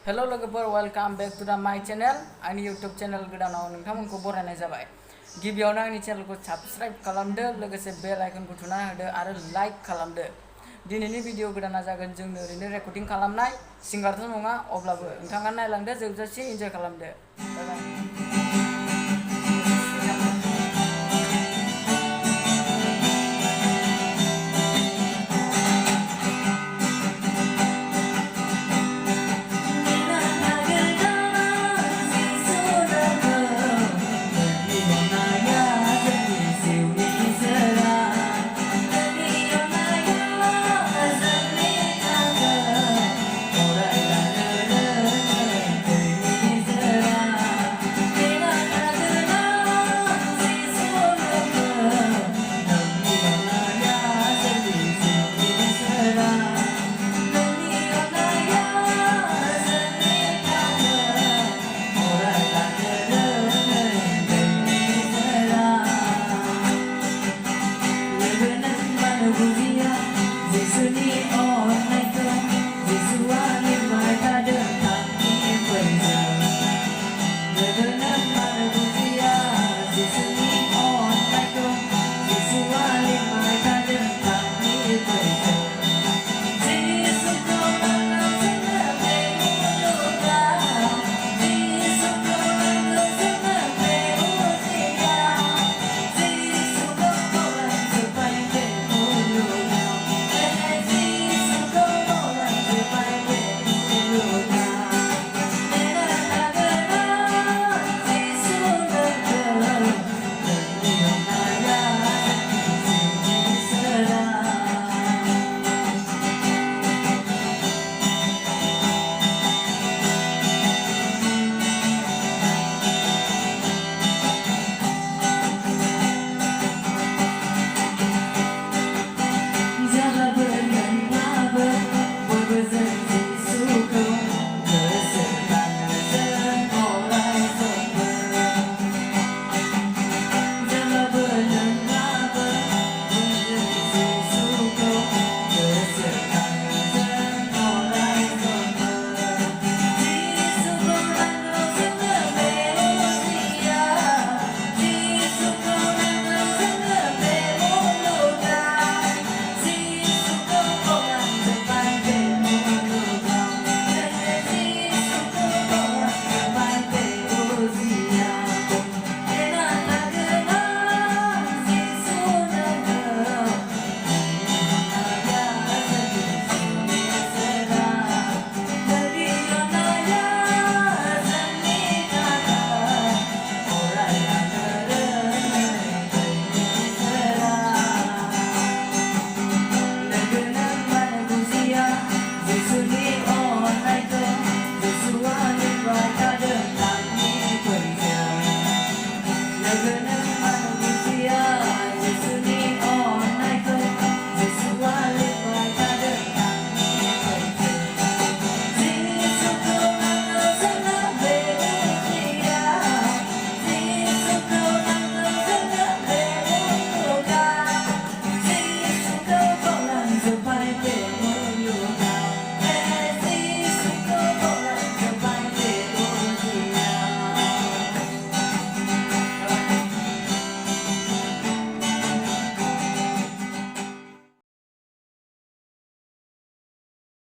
Hello लोगोफोर welcome back to the my channel आंनि YouTube channel गोदानाव नोंथांमोनखौ बरायनाय जाबाय। गिबियावनो आंनि चैनलखौ सब्सक्राइब खालामदो, लोगोसे बेल आइकनखौ थुना होदो आरो लाइक खालामदो। दिनैनि भिडिअ गोदाना जागोन जोंनो ओरैनो रेकर्डिं खालामनाय, सिंगारथ' नङा, अब्लाबो नोंथाङा नायलांदो, जोबजासे इन्जय खालामदो। Bye bye.